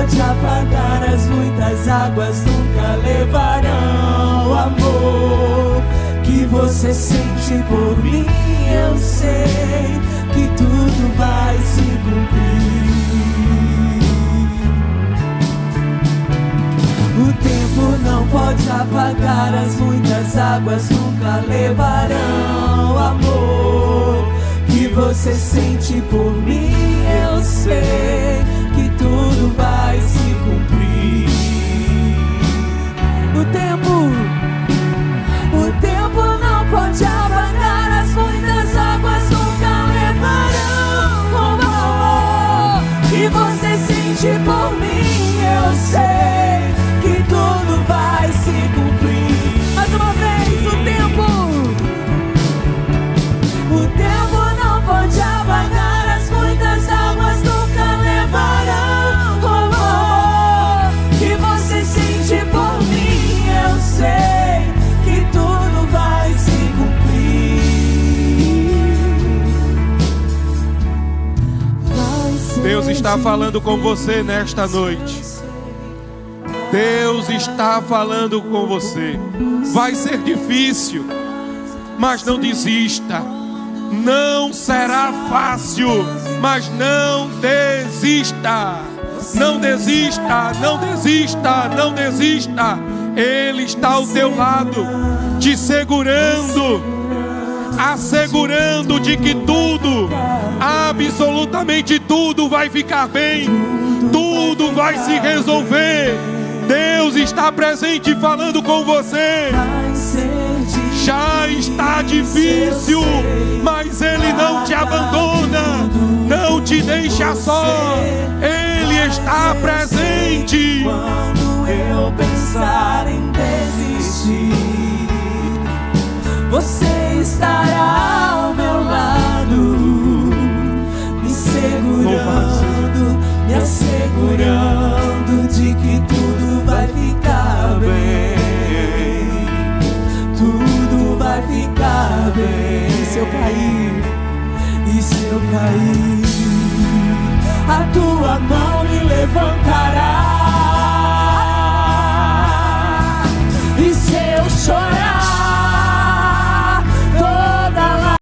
pode apagar as muitas águas, nunca levarão o amor que você sente por mim. Eu sei que tudo vai se cumprir. O tempo não pode apagar as muitas águas, nunca levarão o amor que você sente por mim. Eu sei que tudo vai se cumprir. O tempo não pode apagar as muitas águas, nunca levarão o amor que você sente por mim. Eu sei que tudo vai se cumprir. Mais uma vez, o tempo não pode apagar as muitas águas, nunca levarão o amor que você sente por mim. Eu sei que tudo vai se cumprir. Deus está falando com você nesta noite. Deus está falando com você. Vai ser difícil, mas não desista. Não será fácil, mas não desista. Não desista, não desista, não desista. Ele está ao teu lado, te segurando, assegurando de que tudo, absolutamente tudo vai ficar bem, tudo vai se resolver. Deus está presente falando com você. Já está difícil, mas Ele não te abandona, não te deixa só. Ele está presente. Quando eu pensar em desistir, você estará ao meu lado, me segurando, me assegurando de que tudo vai ficar bem. Tudo vai ficar bem. E se eu cair, e se eu cair, a tua mão me levantará.